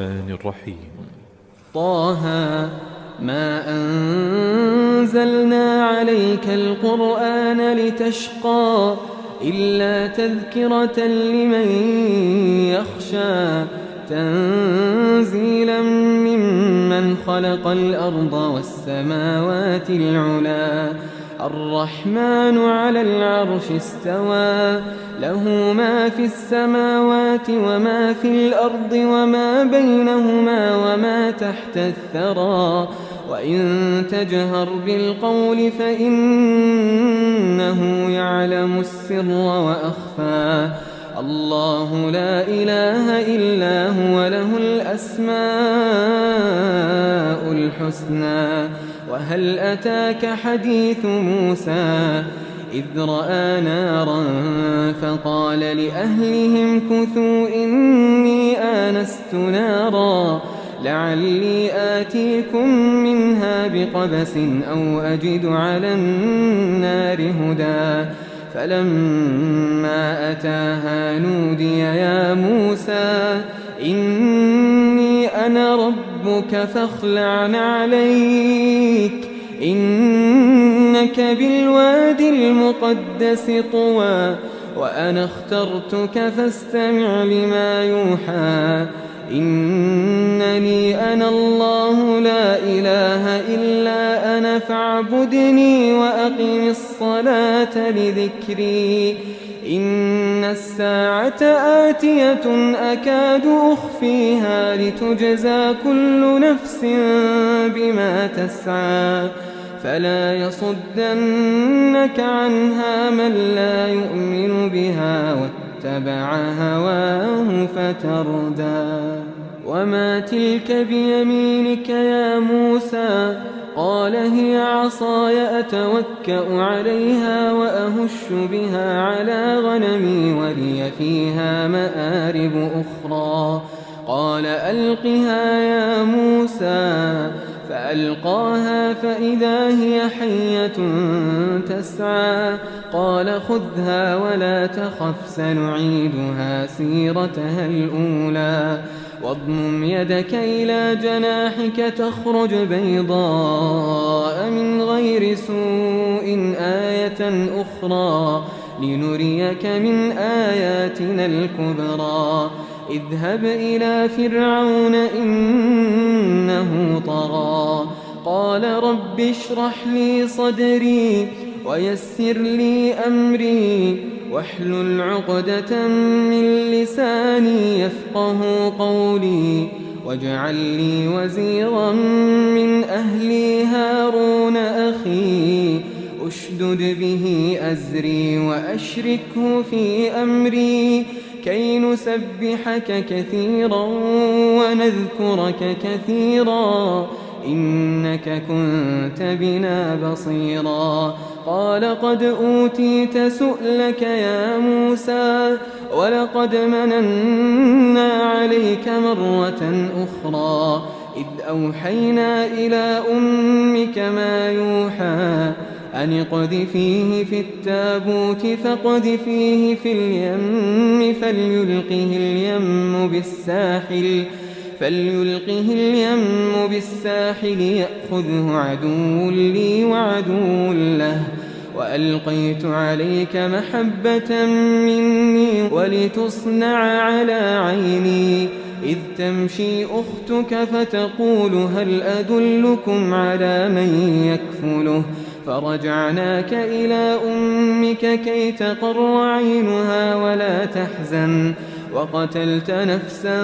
الرحمن الرحيم. طه ما أنزلنا عليك القرآن لتشقى إلا تذكرة لمن يخشى تنزيلا ممن خلق الأرض والسماوات العلا الرحمن على العرش استوى له ما في السماوات وما في الأرض وما بينهما وما تحت الثرى وإن تجهر بالقول فإنه يعلم السر وأخفى الله لا إله إلا هو له الأسماء الحسنى وهل أتاك حديث موسى إذ رأى نارا فقال لأهلهم كثوا إني آنست نارا لعلي آتيكم منها بقبس أو أجد على النار هدى فلما أتاها نودي يا موسى إني أنا ربك فاخلع عليك إنك بالوادي المقدس طوى وأنا اخترتك فاستمع لما يوحى إنني أنا الله لا إله إلا أنا فاعبدني وأقم الصلاة لذكري إن الساعة آتية أكاد أخفيها لتجزى كل نفس بما تسعى فلا يصدنك عنها من لا يؤمن بها واتبع هواه فتردى وما تلك بيمينك يا موسى قال هي عصاي أتوكأ عليها وأهش بها على غنمي ولي فيها مآرب أخرى قال ألقها يا موسى فألقاها فإذا هي حية تسعى قال خذها ولا تخف سنعيدها سيرتها الأولى واضمم يدك إلى جناحك تخرج بيضاء من غير سوء آية أخرى لنريك من آياتنا الكبرى اذهب إلى فرعون إنه طغى قال رب اشرح لي صدري ويسر لي أمري واحلل عقدة من لساني يفقه قولي واجعل لي وزيرا من أهلي هارون أخي أشدد به أزري وأشركه في أمري كي نسبحك كثيرا ونذكرك كثيرا إنك كنت بنا بصيرا قال قد أوتيت سؤلك يا موسى ولقد مننا عليك مرة أخرى إذ أوحينا إلى أمك ما يوحى أن اقذفيه في التابوت فاقذفيه في اليم فليلقه اليم بالساحل يأخذه عدو لي وعدو له وألقيت عليك محبة مني ولتصنع على عيني إذ تمشي أختك فتقول هل أدلكم على من يكفله فرجعناك إلى أمك كي تقر عينها ولا تحزن وقتلت نفسا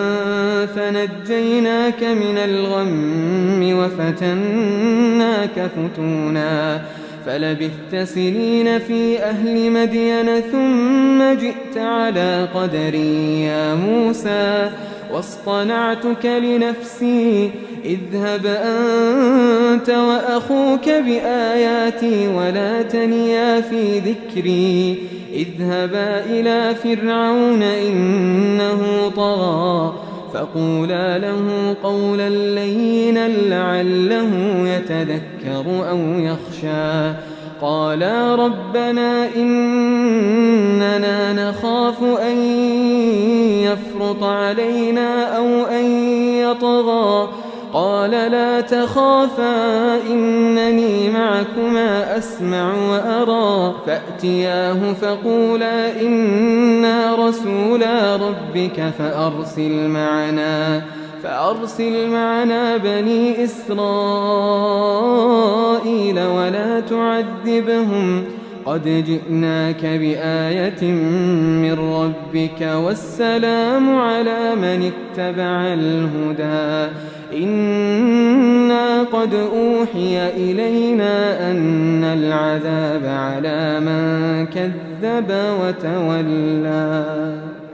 فنجيناك من الغم وفتناك فتونا فلبثت سنين في أهل مدين ثم جئت على قدري يا موسى واصطنعتك لنفسي اذهب أنت وأخوك بآياتي ولا تنيا في ذكري اذهبا إلى فرعون إنه طغى فقولا له قولا لينا لعله يتذكر أو يخشى قالا ربنا إننا نخاف أن يفرط علينا أو أن يطغى قال لا تخافا إنني معكما أسمع وأرى فأتياه فقولا إنا رسولا ربك فأرسل معنا بني إسرائيل ولا تعذبهم قد جئناك بآية من ربك والسلام على من اتبع الهدى إنا قد أوحي إلينا أن العذاب على من كذب وتولى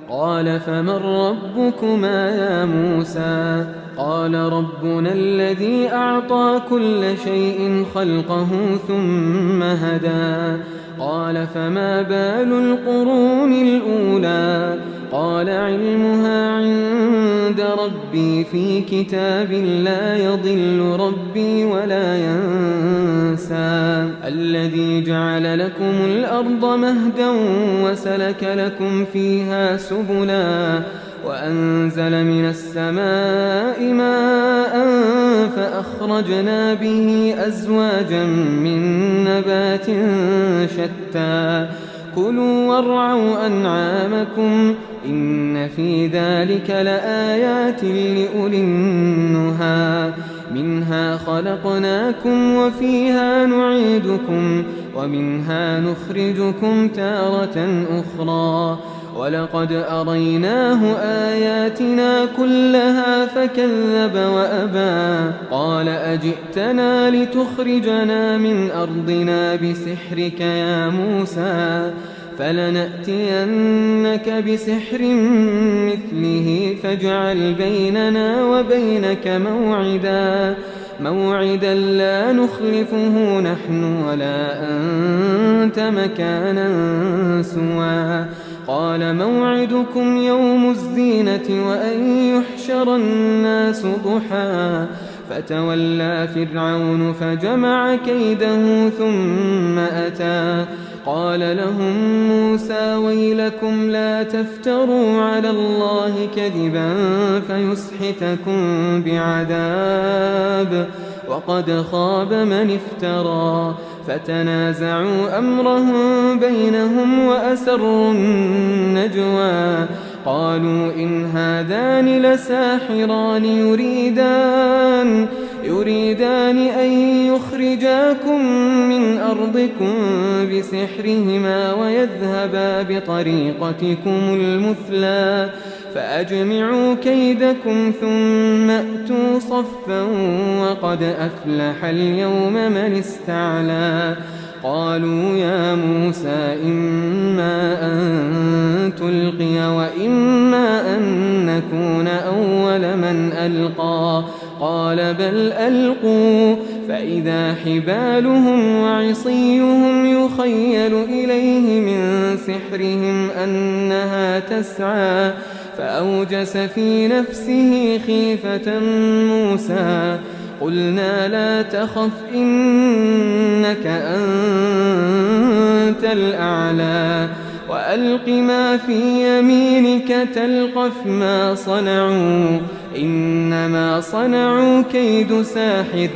قال فمن ربكما يا موسى قال ربنا الذي أعطى كل شيء خلقه ثم هدى قال فما بال القرون الأولى قال علمها عند ربي في كتاب لا يضل ربي ولا ينسى الذي جعل لكم الأرض مهدا وسلك لكم فيها سبلا وأنزل من السماء ماء فأخرجنا به أزواجا من نبات شتى كلوا وارعوا أنعامكم إن في ذلك لآيات لأولي النهى منها خلقناكم وفيها نعيدكم ومنها نخرجكم تارة أخرى ولقد أريناه آياتنا كلها فكذب وأبى قال أجئتنا لتخرجنا من أرضنا بسحرك يا موسى فلنأتينك بسحر مثله فاجعل بيننا وبينك موعدا لا نخلفه نحن ولا أنت مكانا سوى قال موعدكم يوم الزينة وأن يحشر الناس ضحى فتولى فرعون فجمع كيده ثم أتى قال لهم موسى ويلكم لا تفتروا على الله كذبا فيسحتكم بعذاب وقد خاب من افترى فتنازعوا أمرهم بينهم وأسروا النجوى قالوا إن هذان لساحران يريدان أن يخرجاكم من أرضكم بسحرهما ويذهبا بطريقتكم المثلى فأجمعوا كيدكم ثم أتوا صفا وقد أفلح اليوم من استعلى قالوا يا موسى إما أن تلقي وإما أن نكون أول من ألقى قال بل ألقوا فإذا حبالهم وعصيهم يخيل إليه من سحرهم أنها تسعى فأوجس في نفسه خيفة موسى قلنا لا تخف إنك أنت الأعلى وألق ما في يمينك تلقف ما صنعوا إنما صنعوا كيد ساحر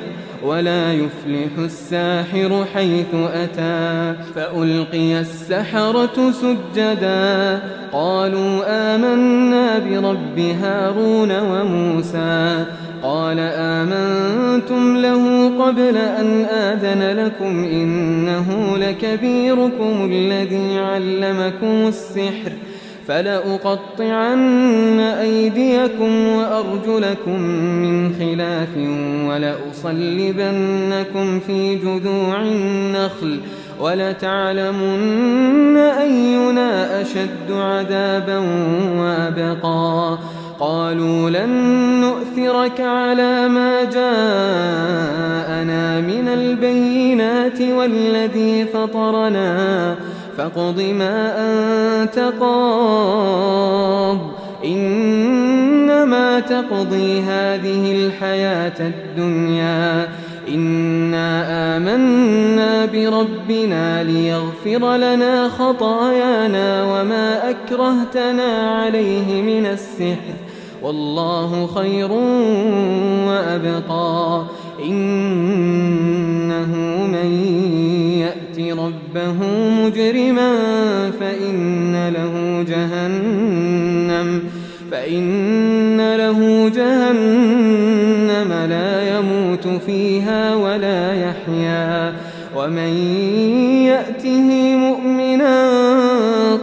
ولا يفلح الساحر حيث أتى فألقي السحرة سجدا قالوا آمنا برب هارون وموسى قال آمنتم له قبل أن آذن لكم إنه لكبيركم الذي علمكم السحر فلأقطعن أيديكم وأرجلكم من خلاف ولأصلبنكم في جذوع النخل ولتعلمن أينا أشد عذابا وأبقى قالوا لن نؤثرك على ما جاءنا من البينات والذي فطرنا فاقض ما أنت قاض إنما تقضي هذه الحياة الدنيا إنا آمنا بربنا ليغفر لنا خطايانا وما أكرهتنا عليه من السحر والله خير وأبقى إنه من يأت ربه مجرما فإن له جهنم لا يموت فيها ولا يحيا ومن يأته مؤمنا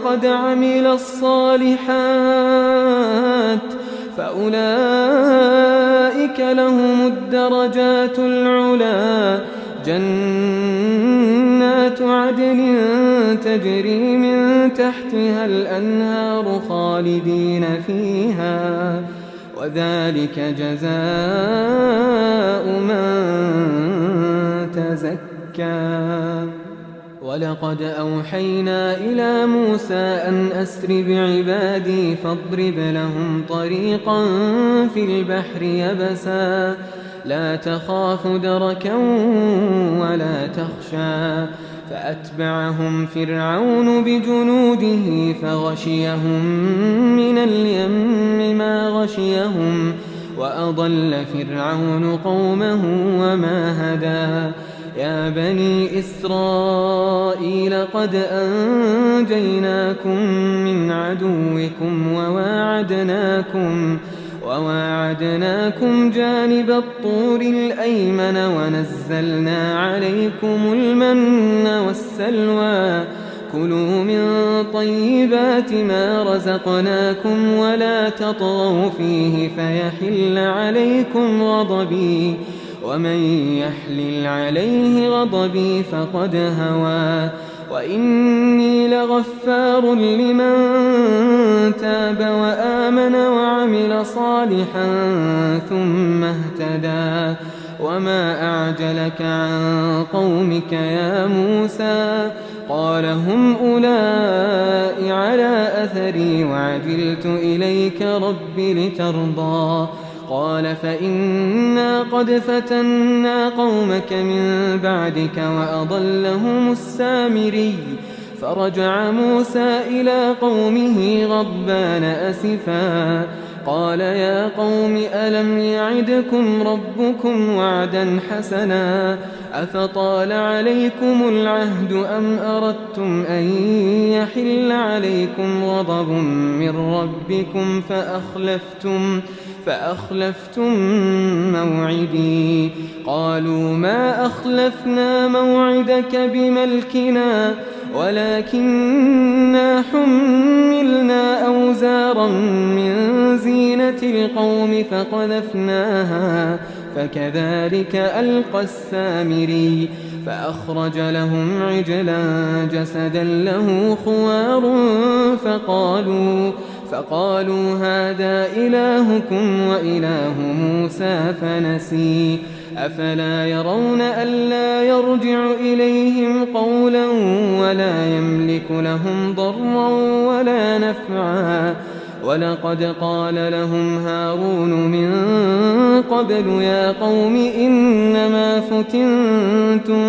قد عمل الصالحات فأولئك لهم الدرجات العلى جنات عدن تجري من تحتها الأنهار خالدين فيها وذلك جزاء من تزكى ولقد أوحينا إلى موسى أن أسر بعبادي فاضرب لهم طريقا في البحر يبسا لا تخاف دركا ولا تخشى فأتبعهم فرعون بجنوده فغشيهم من اليم ما غشيهم وأضل فرعون قومه وما هدى يا بني إسرائيل قد أنجيناكم من عدوكم وواعدناكم جانب الطور الأيمن ونزلنا عليكم المن والسلوى كلوا من طيبات ما رزقناكم ولا تطغوا فيه فيحل عليكم غضبي ومن يحلل عليه غضبي فقد هوى وإني لغفار لمن تاب وآمن وعمل صالحا ثم اهتدى وما أعجلك عن قومك يا موسى قال هم أولئك على أثري وعجلت إليك رب لترضى قال فإنا قد فتنا قومك من بعدك وأضلهم السامري فرجع موسى إلى قومه غضبان أسفا قال يا قوم ألم يعدكم ربكم وعدا حسنا أفطال عليكم العهد أم أردتم أن يحل عليكم غضب من ربكم فأخلفتم موعدي قالوا ما أخلفنا موعدك بملكنا ولكننا حملنا أوزارا من زينة القوم فقذفناها فكذلك ألقى السامري فأخرج لهم عجلا جسدا له خوار فقالوا هذا إلهكم وإله موسى فنسي أفلا يرون ألا يرجع إليهم قولا ولا يملك لهم ضرا ولا نفعا ولقد قال لهم هارون من قبل يا قوم إنما فتنتم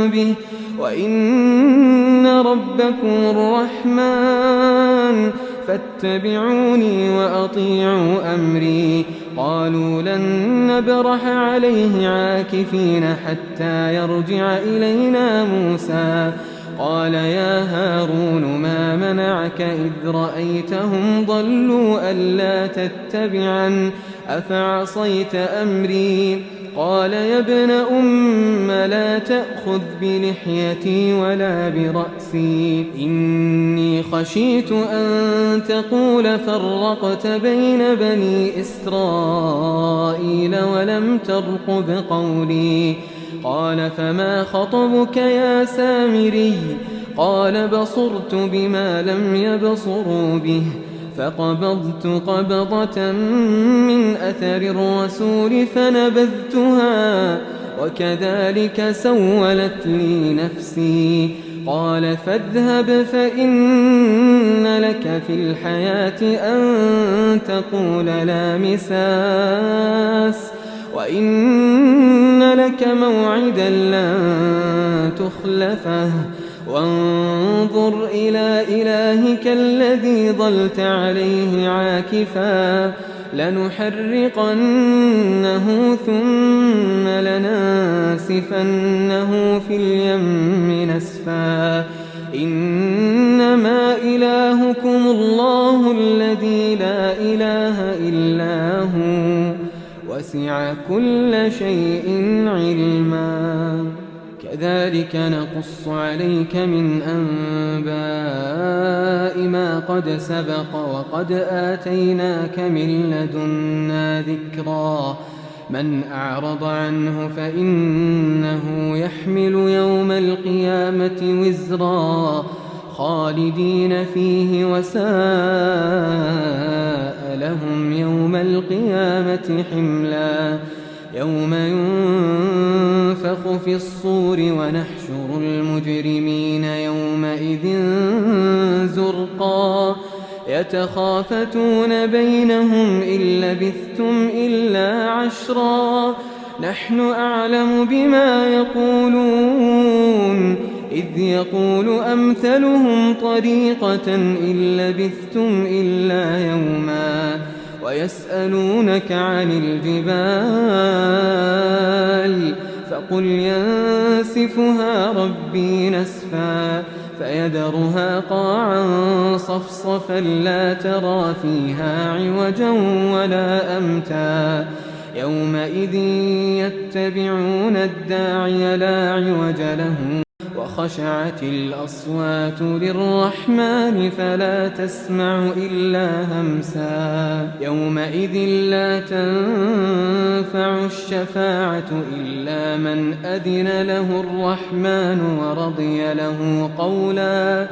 به وإن ربكم الرحمن فاتبعوني وأطيعوا أمري قالوا لن نبرح عليه عاكفين حتى يرجع إلينا موسى قال يا هارون ما منعك إذ رأيتهم ضلوا ألا تتبعا أفعصيت أمري قال يا ابن أم لا تأخذ بلحيتي ولا برأسي إني خشيت أن تقول فرقت بين بني إسرائيل ولم ترقب قولي قال فما خطبك يا سامري قال بصرت بما لم يبصروا به فقبضت قبضة من أثر الرسول فنبذتها وكذلك سولت لي نفسي قال فاذهب فإن لك في الحياة أن تقول لا مساس وإن لك موعدا لن تخلفه وانظر إلى إلهك الذي ظلت عليه عاكفا لنحرقنه ثم لننسفنه في اليم نسفا إنما إلهكم الله الذي لا إله إلا هو وسع كل شيء علما كذلك نقص عليك من أنباء ما قد سبق وقد آتيناك من لدنا ذكرا من أعرض عنه فإنه يحمل يوم القيامة وزرا خالدين فيه وساء لهم يوم القيامة حملا يوم ينفخ في الصور ونحشر المجرمين يومئذ زرقا يتخافتون بينهم إن لبثتم إلا عشرا نحن أعلم بما يقولون إذ يقول أمثلهم طريقة إن لبثتم إلا يوما ويسألونك عن الجبال فقل ينسفها ربي نسفا فيذرها قاعا صفصفا لا ترى فيها عوجا ولا أمتا يومئذ يتبعون الداعي لا عوج له وخشعت الأصوات للرحمن فلا تسمع إلا همسا يومئذ لا تنفع الشفاعة إلا من أذن له الرحمن ورضي له قولا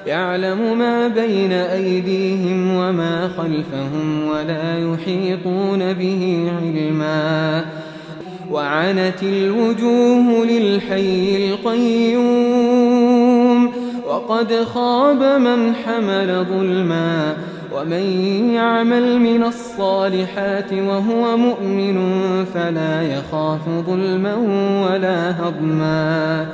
يعلم ما بين أيديهم وما خلفهم ولا يحيطون به علما وعنت الوجوه للحي القيوم وقد خاب من حمل ظلما ومن يعمل من الصالحات وهو مؤمن فلا يخاف ظلما ولا هضما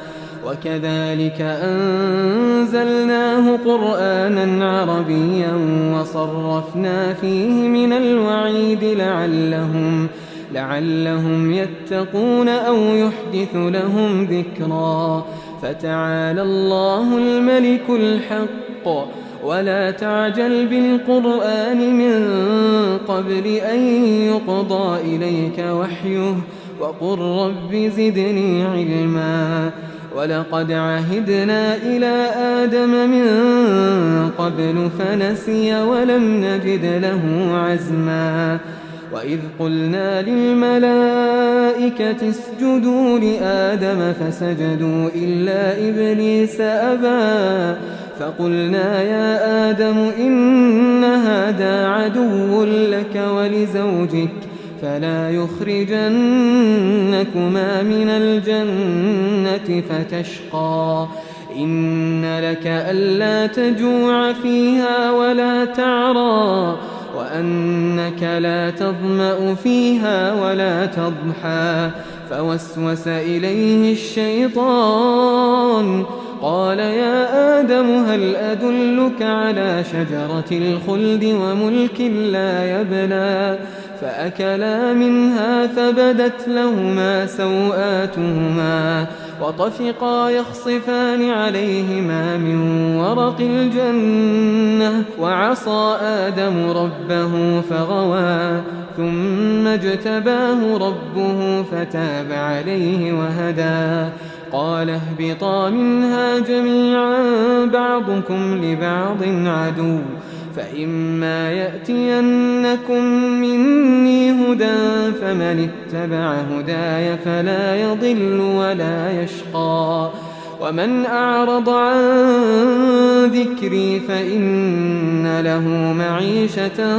وكذلك أنزلناه قرآنا عربيا وصرفنا فيه من الوعيد لعلهم يتقون أو يحدث لهم ذكرا فتعالى الله الملك الحق ولا تعجل بالقرآن من قبل أن يقضى إليك وحيه وقل رب زدني علما ولقد عهدنا إلى آدم من قبل فنسي ولم نجد له عزما وإذ قلنا للملائكة اسجدوا لآدم فسجدوا إلا إبليس أبى فقلنا يا آدم إن هذا عدو لك ولزوجك فلا يخرجنكما من الجنة فتشقى إن لك ألا تجوع فيها ولا تعرى وأنك لا تظمأ فيها ولا تضحى فوسوس إليه الشيطان قال يا آدم هل أدلك على شجرة الخلد وملك لا يبلى فأكلا منها فبدت لهما سوآتهما وطفقا يخصفان عليهما من ورق الجنة وعصى آدم ربه فغوى ثم اجتباه ربه فتاب عليه وهدى قال اهبطا منها جميعا بعضكم لبعض عدو فإما يأتينكم مني هدى فمن اتبع هداي فلا يضل ولا يشقى ومن أعرض عن ذكري فإن له معيشة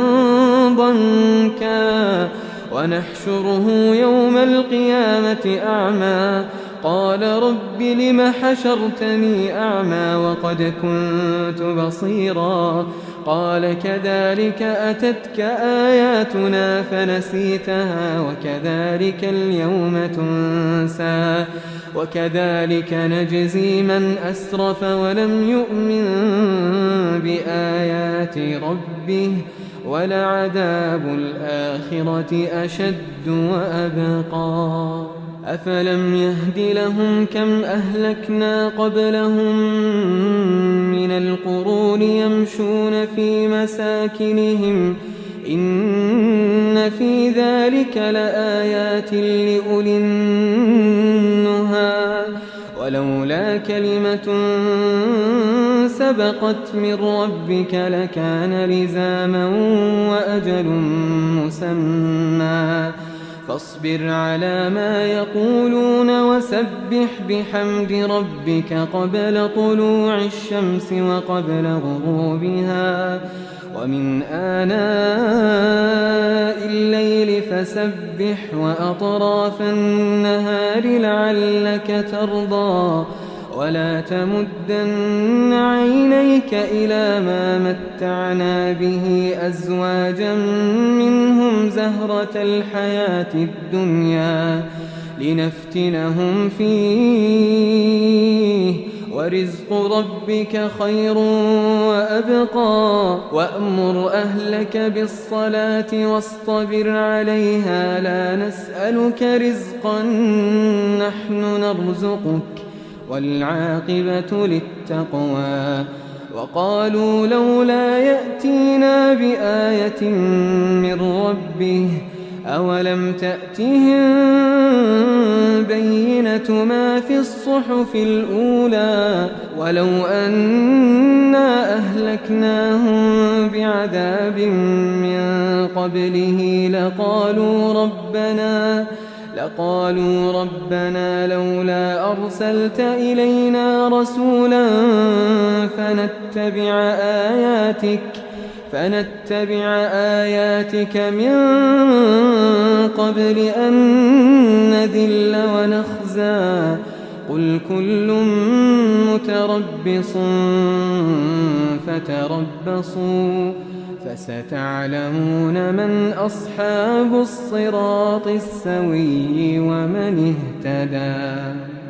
ضنكا ونحشره يوم القيامة أعمى قال رب لم حشرتني أعمى وقد كنت بصيرا قال كذلك أتتك آياتنا فنسيتها وكذلك اليوم تنسى وكذلك نجزي من أسرف ولم يؤمن بآيات ربه ولعذاب الآخرة أشد وأبقى أفلم يهد لهم كم أهلكنا قبلهم من القرون يمشون في مساكنهم إن في ذلك لآيات لأولي النهى ولولا كلمة سبقت من ربك لكان لزاما وأجل مسمى فاصبر على ما يقولون وسبح بحمد ربك قبل طلوع الشمس وقبل غروبها ومن آناء الليل فسبح وأطراف النهار لعلك ترضى ولا تمدن عينيك إلى ما متعنا به أزواجا منهم زهرة الحياة الدنيا لنفتنهم فيه ورزق ربك خير وأبقى وأمر أهلك بالصلاة واصطبر عليها لا نسألك رزقا نحن نرزقك والعاقبة للتقوى وقالوا لولا يأتينا بآية من ربه أولم تأتهم بينة ما في الصحف الأولى ولو أنا أهلكناهم بعذاب من قبله لقالوا ربنا لولا أرسلت إلينا رسولا فنتبع آياتك من قبل أن نذل ونخزى قل كل متربص فتربصوا فستعلمون من أصحاب الصراط السوي ومن اهتدى.